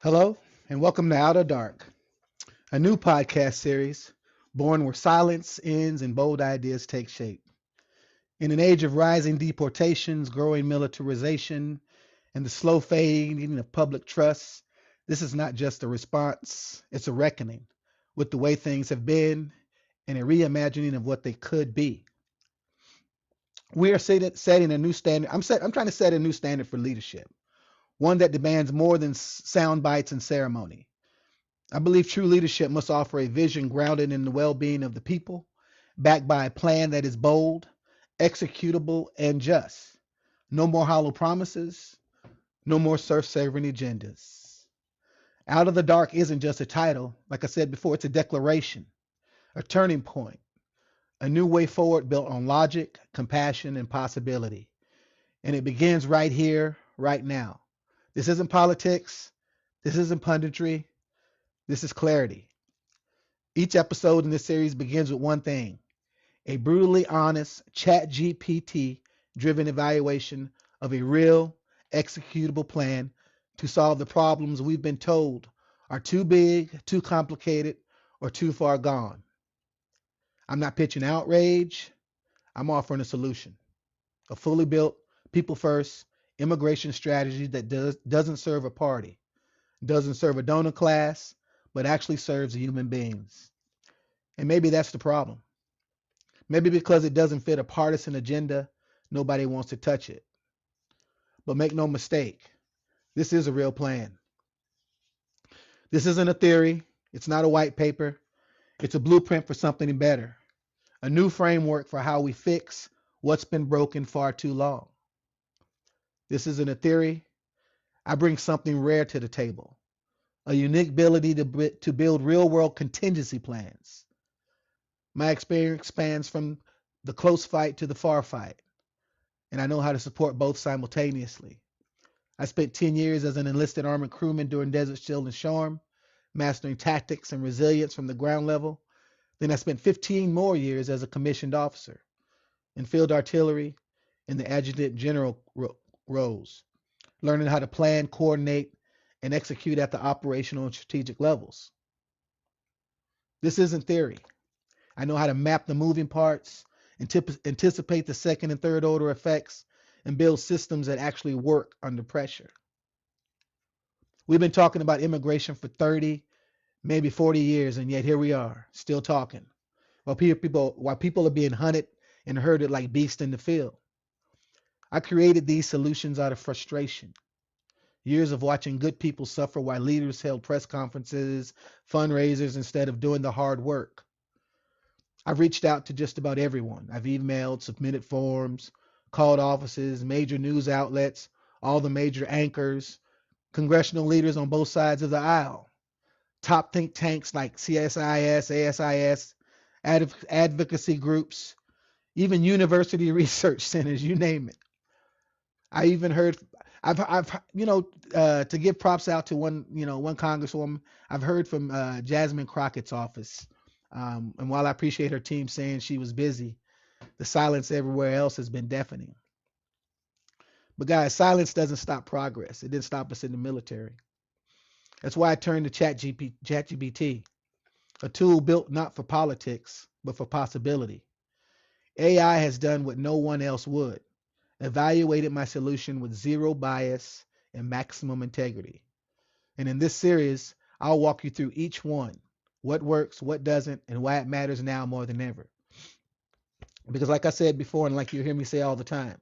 Hello, and welcome to Outer Dark, a new podcast series born where silence ends and bold ideas take shape. In an age of rising deportations, growing militarization, and the slow fading of public trust, this is not just a response, it's a reckoning with the way things have been and a reimagining of what they could be. We are setting a new standard. I'm trying to set a new standard for leadership, one that demands more than sound bites and ceremony. I believe true leadership must offer a vision grounded in the well being of the people, backed by a plan that is bold, executable, and just. No more hollow promises, no more self serving agendas. Out of the Dark isn't just a title. Like I said before, it's a declaration, a turning point, a new way forward built on logic, compassion, and possibility. And it begins right here, right now. This isn't politics. This isn't punditry. This is clarity. Each episode in this series begins with one thing: a brutally honest, chat GPT driven evaluation of a real, executable plan to solve the problems we've been told are too big, too complicated, or too far gone. I'm not pitching outrage, I'm offering a solution. A fully built, people first immigration strategy that doesn't serve a party, doesn't serve a donor class, but actually serves human beings. And maybe that's the problem. Maybe because it doesn't fit a partisan agenda, nobody wants to touch it. But make no mistake, this is a real plan. This isn't a theory. It's not a white paper. It's a blueprint for something better. A new framework for how we fix what's been broken far too long. This isn't a theory. I bring something rare to the table. A unique ability to build real world contingency plans. My experience spans from the close fight to the far fight, and I know how to support both simultaneously. I spent 10 years as an enlisted armored crewman during Desert Shield and Storm, mastering tactics and resilience from the ground level. Then I spent 15 more years as a commissioned officer in field artillery in the adjutant general roles, learning how to plan, coordinate, and execute at the operational and strategic levels. This isn't theory. I know how to map the moving parts, anticipate the second and third order effects, and build systems that actually work under pressure. We've been talking about immigration for 30, maybe 40 years, and yet here we are, still talking, while people are being hunted and herded like beasts in the field. I created these solutions out of frustration. Years of watching good people suffer while leaders held press conferences, fundraisers, instead of doing the hard work. I've reached out to just about everyone. I've emailed, submitted forms, called offices, major news outlets, all the major anchors, congressional leaders on both sides of the aisle, top think tanks like CSIS, ASIS, advocacy groups, even university research centers, you name it. I even heard, to give props out to one congresswoman, I've heard from Jasmine Crockett's office. And while I appreciate her team saying she was busy, the silence everywhere else has been deafening. But guys, silence doesn't stop progress. It didn't stop us in the military. That's why I turned to ChatGPT, a tool built not for politics, but for possibility. AI has done what no one else would: evaluated my solution with zero bias and maximum integrity. And in this series, I'll walk you through each one: what works, what doesn't, and why it matters now more than ever. Because like I said before, and like you hear me say all the time,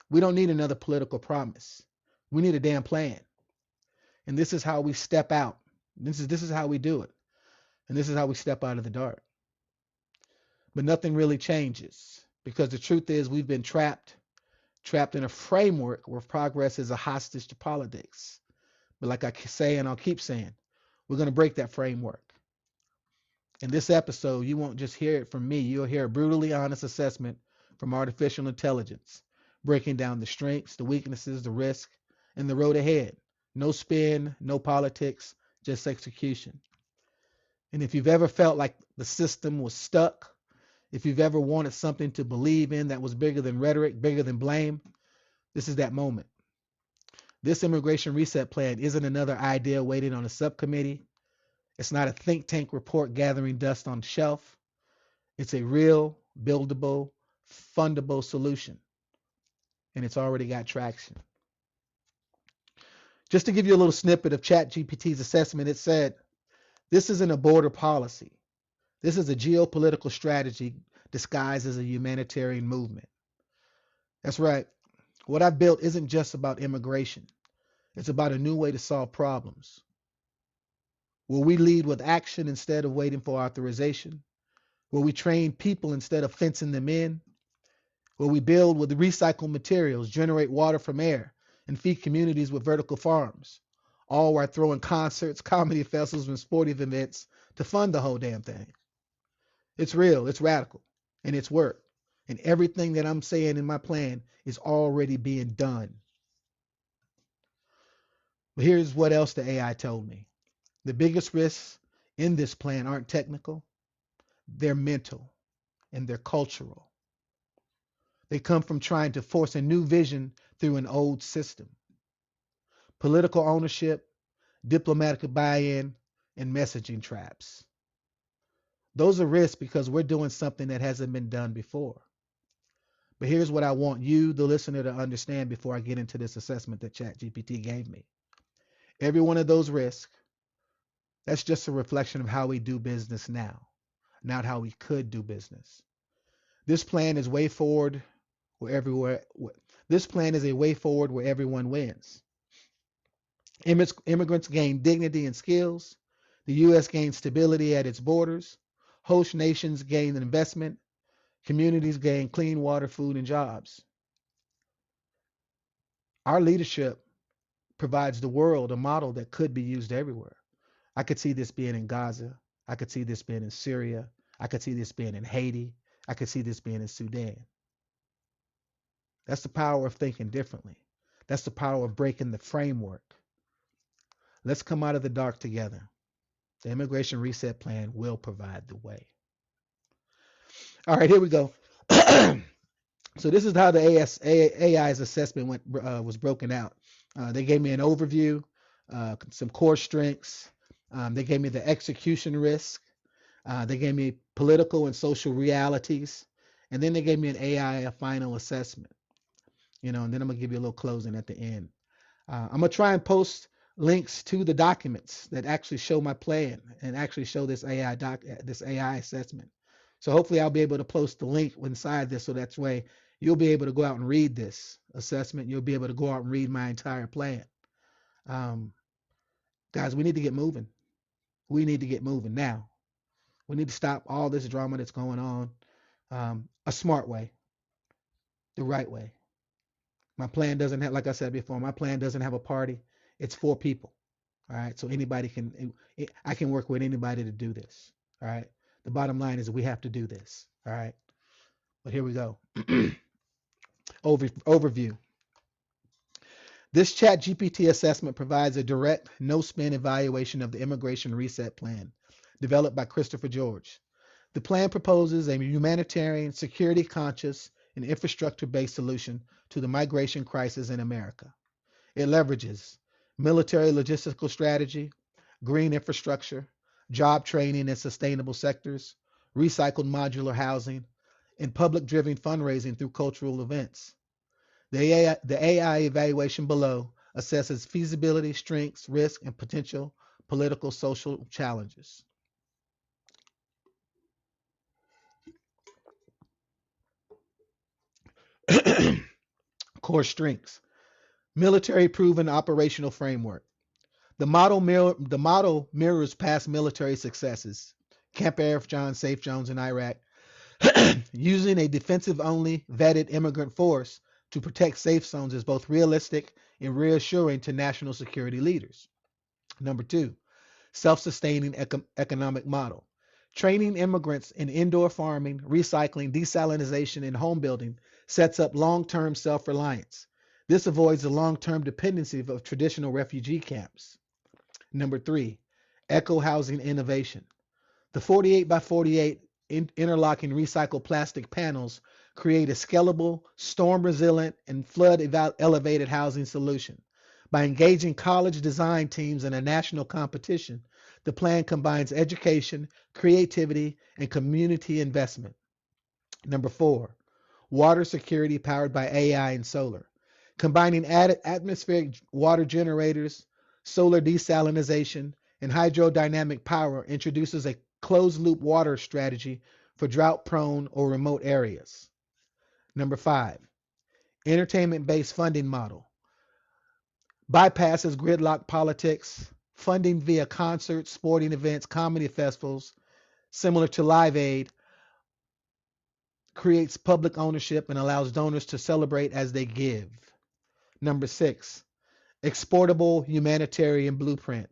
we don't need another political promise. We need a damn plan. And this is how we step out. This is how we do it. And this is how we step out of the dark. But nothing really changes, because the truth is we've been trapped in a framework where progress is a hostage to politics. But like I say, and I'll keep saying, we're going to break that framework. In this episode, you won't just hear it from me. You'll hear a brutally honest assessment from artificial intelligence, breaking down the strengths, the weaknesses, the risk, and the road ahead. No spin, no politics, just execution. And if you've ever felt like the system was stuck, if you've ever wanted something to believe in that was bigger than rhetoric, bigger than blame, this is that moment. This immigration reset plan isn't another idea waiting on a subcommittee. It's not a think tank report gathering dust on the shelf. It's a real, buildable, fundable solution, and it's already got traction. Just to give you a little snippet of ChatGPT's assessment, it said, this isn't a border policy. This is a geopolitical strategy disguised as a humanitarian movement. That's right. What I've built isn't just about immigration. It's about a new way to solve problems. Will we lead with action instead of waiting for authorization? Will we train people instead of fencing them in? Will we build with recycled materials, generate water from air, and feed communities with vertical farms? All while throwing concerts, comedy festivals, and sporting events to fund the whole damn thing. It's real, it's radical, and it's work. And everything that I'm saying in my plan is already being done. But here's what else the AI told me. The biggest risks in this plan aren't technical, they're mental and they're cultural. They come from trying to force a new vision through an old system. Political ownership, diplomatic buy-in, and messaging traps. Those are risks because we're doing something that hasn't been done before. But here's what I want you, the listener, to understand before I get into this assessment that ChatGPT gave me. Every one of those risks, that's just a reflection of how we do business now, not how we could do business. This plan is way forward where everywhere. This plan is a way forward where everyone wins. Immigrants gain dignity and skills. The U.S. gains stability at its borders. Host nations gain investment. Communities gain clean water, food, and jobs. Our leadership provides the world a model that could be used everywhere. I could see this being in Gaza. I could see this being in Syria. I could see this being in Haiti. I could see this being in Sudan. That's the power of thinking differently. That's the power of breaking the framework. Let's come out of the dark together. The immigration reset plan will provide the way. All right, here we go. So this is how the AI's assessment was broken out. They gave me an overview, some core strengths. They gave me the execution risk. They gave me political and social realities. And then they gave me an AI, a final assessment. And then I'm going to give you a little closing at the end. I'm going to try and post links to the documents that actually show my plan and actually show this AI assessment. So hopefully I'll be able to post the link inside this, so that's way you'll be able to go out and read this assessment. You'll be able to go out and read my entire plan. Guys, we need to get moving. We need to get moving now. We need to stop all this drama that's going on a smart way, the right way. My plan doesn't have, like I said before, my plan doesn't have a party. It's for people. All right. So I can work with anybody to do this. All right. The bottom line is we have to do this. All right. But here we go. Overview. This ChatGPT assessment provides a direct, no-spin evaluation of the immigration reset plan developed by Christopher George. The plan proposes a humanitarian, security-conscious, and infrastructure-based solution to the migration crisis in America. It leverages military logistical strategy, green infrastructure, job training in sustainable sectors, recycled modular housing, and public-driven fundraising through cultural events. The AI evaluation below assesses feasibility, strengths, risk, and potential political social challenges. Core strengths. Military proven operational framework. The model mirrors past military successes. Camp Arifjan, Safe Zones in Iraq, using a defensive-only vetted immigrant force to protect safe zones is both realistic and reassuring to national security leaders. Number 2, self-sustaining economic model. Training immigrants in indoor farming, recycling, desalination, and home building sets up long-term self-reliance. This avoids the long-term dependency of traditional refugee camps. Number 3, eco-housing innovation. The 48 by 48 interlocking recycled plastic panels create a scalable, storm-resilient, and flood-elevated housing solution. By engaging college design teams in a national competition, the plan combines education, creativity, and community investment. Number 4, water security powered by AI and solar. Combining atmospheric water generators, solar desalination, and hydrodynamic power introduces a closed loop water strategy for drought prone or remote areas. Number 5, entertainment based funding model. Bypasses gridlock politics, funding via concerts, sporting events, comedy festivals, similar to Live Aid, creates public ownership and allows donors to celebrate as they give. Number 6, exportable humanitarian blueprint.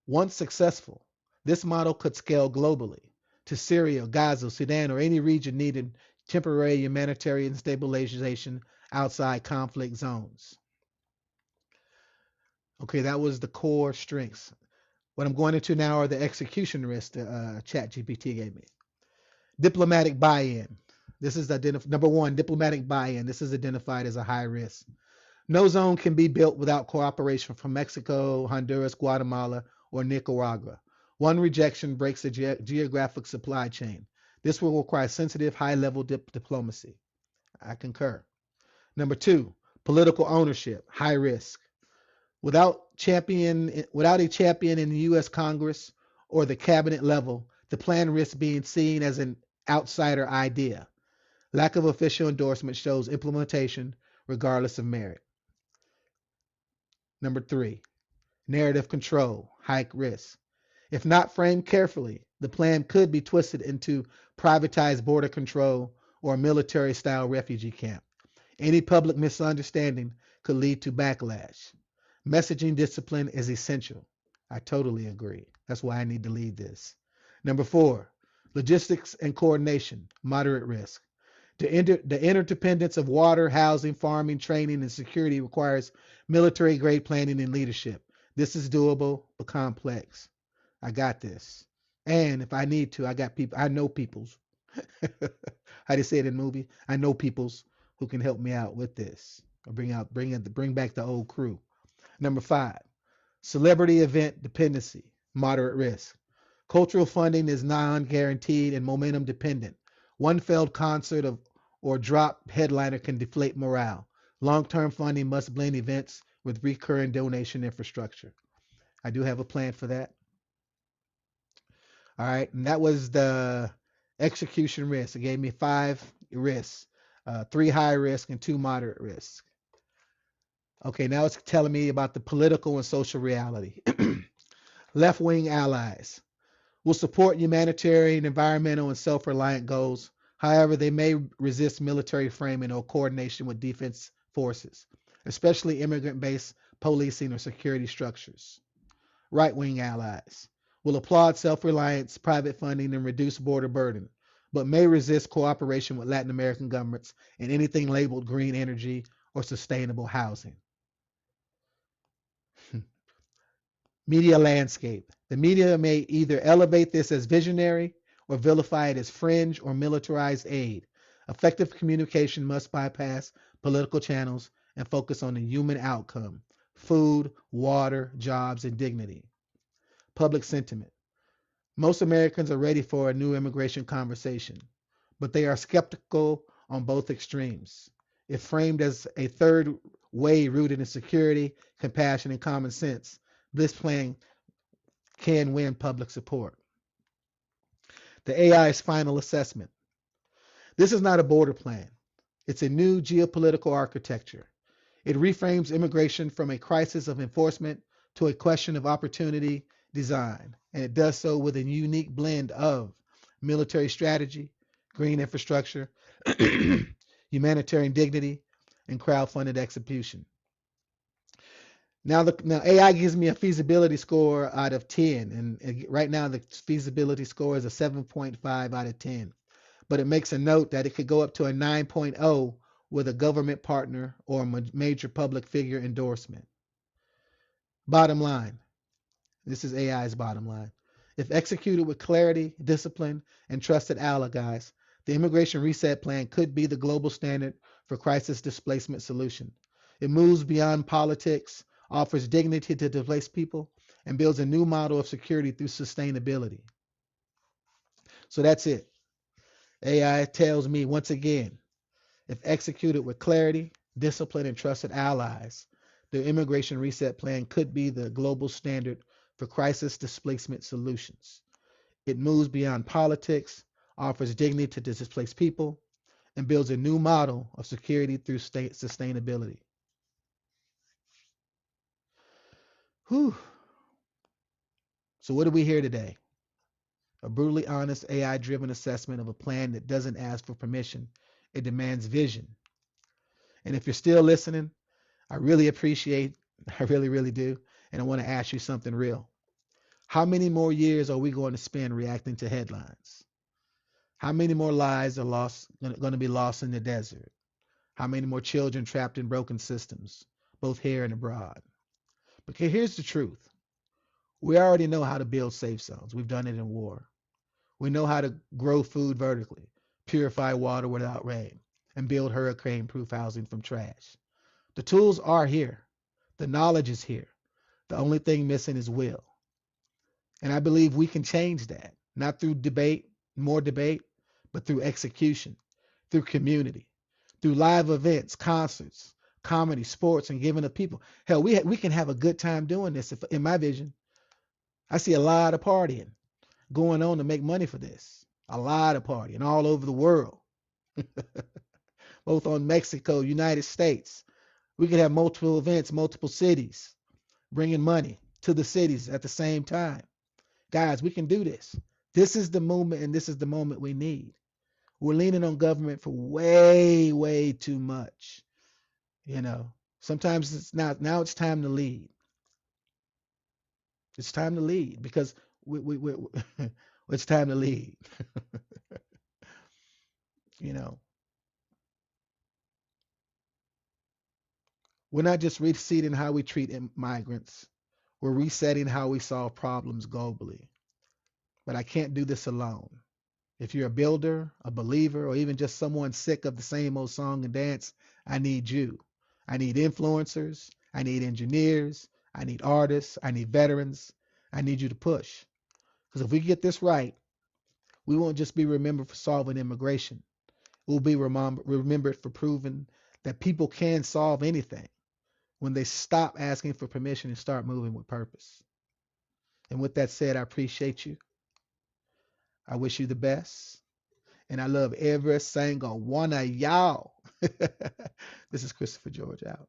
Once successful, this model could scale globally to Syria, Gaza, Sudan, or any region needing temporary humanitarian stabilization outside conflict zones. Okay, that was the core strengths. What I'm going into now are the execution risks that ChatGPT gave me. Diplomatic buy-in. This is number 1, diplomatic buy-in. This is identified as a high risk. No zone can be built without cooperation from Mexico, Honduras, Guatemala, or Nicaragua. One rejection breaks the geographic supply chain. This will require sensitive, high-level diplomacy. I concur. Number 2, political ownership, high risk. Without a champion in the U.S. Congress or the cabinet level, the plan risks being seen as an outsider idea. Lack of official endorsement shows implementation regardless of merit. Number 3, narrative control, high risk. If not framed carefully, the plan could be twisted into privatized border control or a military-style refugee camp. Any public misunderstanding could lead to backlash. Messaging discipline is essential. I totally agree. That's why I need to lead this. Number 4, logistics and coordination, moderate risk. The interdependence of water, housing, farming, training, and security requires military-grade planning and leadership. This is doable, but complex. I got this. And if I need to, I got people. I know peoples. How do you say it in the movie? I know peoples who can help me out with this. Or bring back the old crew. Number 5, celebrity event dependency, moderate risk. Cultural funding is non-guaranteed and momentum dependent. One failed concert or drop headliner can deflate morale. Long-term funding must blend events with recurring donation infrastructure. I do have a plan for that. All right, and that was the execution risk. It gave me 5 risks, 3 high risk and 2 moderate risks. Okay, now it's telling me about the political and social reality. Left-wing allies will support humanitarian, environmental, and self-reliant goals. However, they may resist military framing or coordination with defense forces, especially immigrant-based policing or security structures. Right-wing allies will applaud self-reliance, private funding, and reduce border burden, but may resist cooperation with Latin American governments in anything labeled green energy or sustainable housing. Media landscape. The media may either elevate this as visionary or vilify it as fringe or militarized aid. Effective communication must bypass political channels and focus on the human outcome: food, water, jobs, and dignity. Public sentiment. Most Americans are ready for a new immigration conversation, but they are skeptical on both extremes. If framed as a third way rooted in security, compassion, and common sense, this plan can win public support. The AI's final assessment. This is not a border plan. It's a new geopolitical architecture. It reframes immigration from a crisis of enforcement to a question of opportunity design, and it does so with a unique blend of military strategy, green infrastructure, humanitarian dignity, and crowd-funded execution. Now AI gives me a feasibility score out of 10, and right now the feasibility score is a 7.5 out of 10. But it makes a note that it could go up to a 9.0 with a government partner or a major public figure endorsement. Bottom line. This is AI's bottom line. If executed with clarity, discipline, and trusted allies, the immigration reset plan could be the global standard for crisis displacement solution. It moves beyond politics, offers dignity to displaced people, and builds a new model of security through sustainability. So that's it. AI tells me once again, if executed with clarity, discipline, and trusted allies, the immigration reset plan could be the global standard for crisis displacement solutions. It moves beyond politics, offers dignity to displaced people, and builds a new model of security through state sustainability. Whew. So what do we hear today? A brutally honest AI-driven assessment of a plan that doesn't ask for permission. It demands vision. And if you're still listening, I really appreciate, I really, really do. And I want to ask you something real. How many more years are we going to spend reacting to headlines? How many more lives are going to be lost in the desert? How many more children trapped in broken systems, both here and abroad? Because here's the truth. We already know how to build safe zones. We've done it in war. We know how to grow food vertically, purify water without rain, and build hurricane-proof housing from trash. The tools are here. The knowledge is here. The only thing missing is will. And I believe we can change that, not through debate, more debate, but through execution, through community, through live events, concerts, comedy, sports, and giving to people. Hell, we can have a good time doing this. If, in my vision, I see a lot of partying going on to make money for this. A lot of partying all over the world, both on Mexico, United States. We could have multiple events, multiple cities, bringing money to the cities at the same time. Guys, we can do this. This is the movement, and this is the moment we need. We're leaning on government for way, way too much. You know, sometimes it's not. Now it's time to lead. It's time to lead because we it's time to lead. You know, we're not just resetting how we treat migrants. We're resetting how we solve problems globally. But I can't do this alone. If you're a builder, a believer, or even just someone sick of the same old song and dance, I need you. I need influencers. I need engineers. I need artists. I need veterans. I need you to push. Because if we get this right, we won't just be remembered for solving immigration. We'll be remembered for proving that people can solve anything when they stop asking for permission and start moving with purpose. And with that said, I appreciate you. I wish you the best. And I love every single one of y'all. This is Christopher George out.